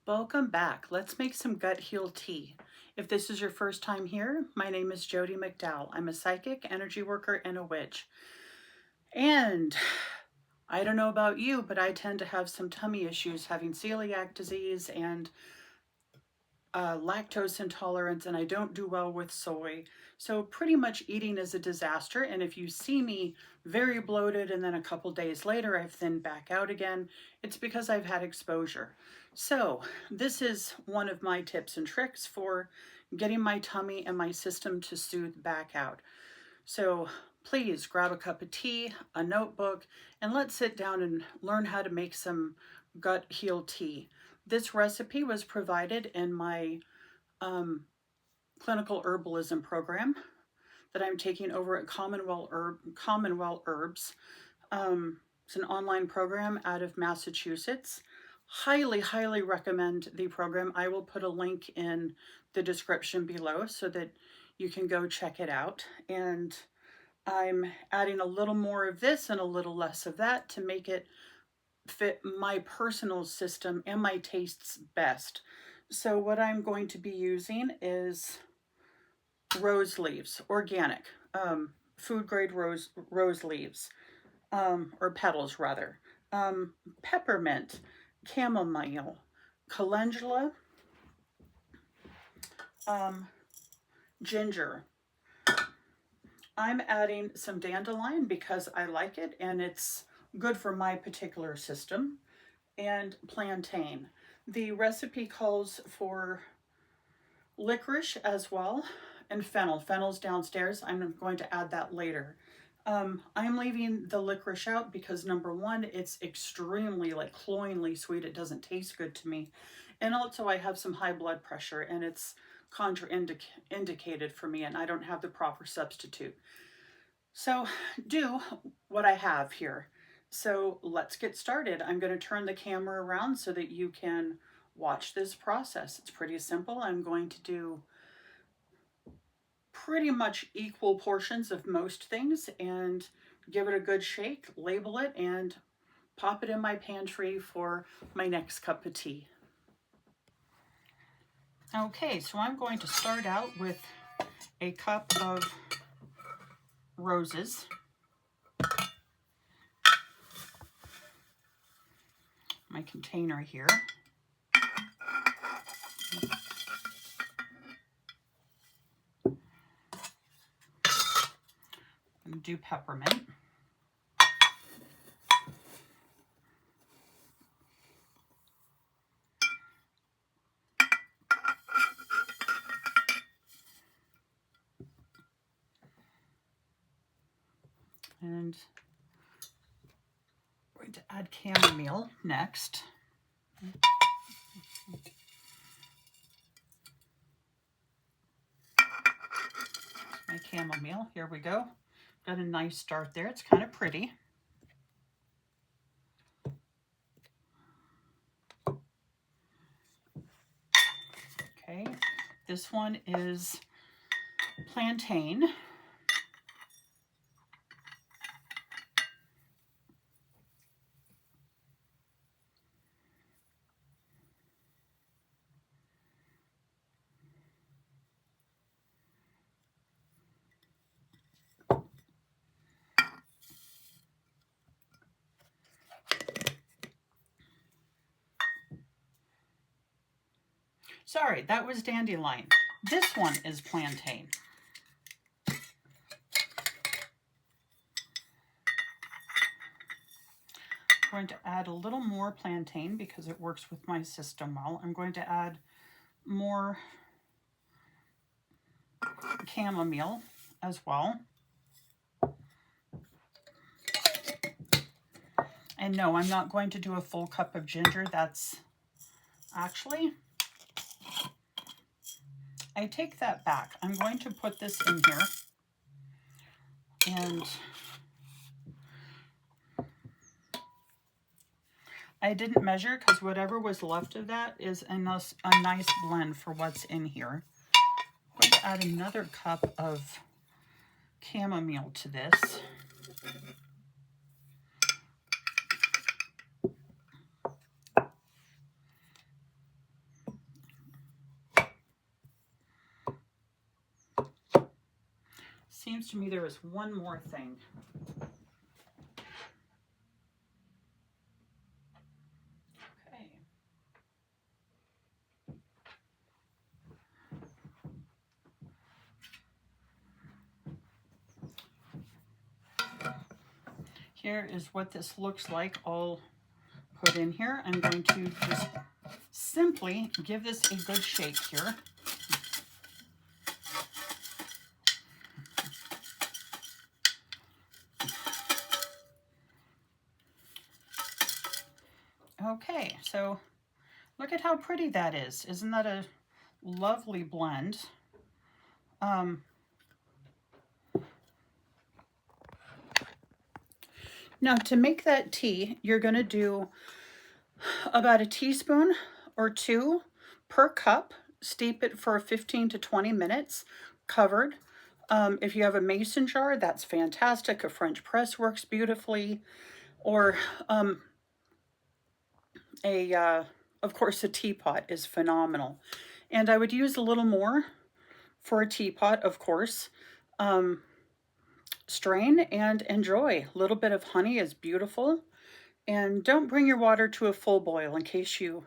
Welcome back. Let's make some gut heal tea. If this is your first time here, my name is Jody McDowell. I'm a psychic, energy worker, and a witch. And I don't know about you, but I tend to have some tummy issues, having celiac disease and lactose intolerance, and I don't do well with soy. So pretty much eating is a disaster. And if you see me very bloated and then a couple days later I've thinned back out again, it's because I've had exposure. So this is one of my tips and tricks for getting my tummy and my system to soothe back out. So please grab a cup of tea, a notebook, and let's sit down and learn how to make some gut heal tea. This recipe was provided in my clinical herbalism program that I'm taking over at Commonwealth Herbs. It's an online program out of Massachusetts. Highly, highly recommend the program. I will put a link in the description below so that you can go check it out. And I'm adding a little more of this and a little less of that to make it fit my personal system and my tastes best. So what I'm going to be using is rose leaves, organic, food grade rose leaves, or petals rather, peppermint, chamomile, calendula, ginger. I'm adding some dandelion because I like it and it's good for my particular system, and plantain. The recipe calls for licorice as well, and fennel. Fennel's downstairs. I'm going to add that later. I'm leaving the licorice out because number one, it's extremely cloyingly sweet. It doesn't taste good to me. And also I have some high blood pressure and it's contraindicated for me and I don't have the proper substitute. So do what I have here. So let's get started. I'm going to turn the camera around so that you can watch this process. It's pretty simple. I'm going to do pretty much equal portions of most things and give it a good shake, label it, and pop it in my pantry for my next cup of tea. Okay, so I'm going to start out with a cup of roses. My container here. I'm going to do peppermint. And I'm going to add chamomile next. My chamomile, here we go. Got a nice start there. It's kind of pretty. Okay, this one is plantain. Sorry, that was dandelion. This one is plantain. I'm going to add a little more plantain because it works with my system well. I'm going to add more chamomile as well. And no, I'm not going to do a full cup of ginger. That's actually, I take that back. I'm going to put this in here. And I didn't measure because whatever was left of that is a nice blend for what's in here. I'm going to add another cup of chamomile to this. Seems to me there is one more thing. Okay. Here is what this looks like all put in here. I'm going to just simply give this a good shake here. Okay, so look at how pretty that is. Isn't that a lovely blend? Now to make that tea, you're going to do about a teaspoon or two per cup. Steep it for 15 to 20 minutes covered. If you have a mason jar, that's fantastic. A French press works beautifully. Or of course, a teapot is phenomenal. And I would use a little more for a teapot, of course. Strain and enjoy. A little bit of honey is beautiful. And don't bring your water to a full boil in case you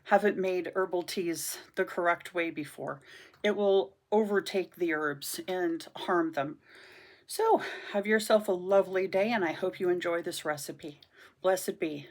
haven't made herbal teas the correct way before. It will overtake the herbs and harm them. So, have yourself a lovely day, and I hope you enjoy this recipe. Blessed be.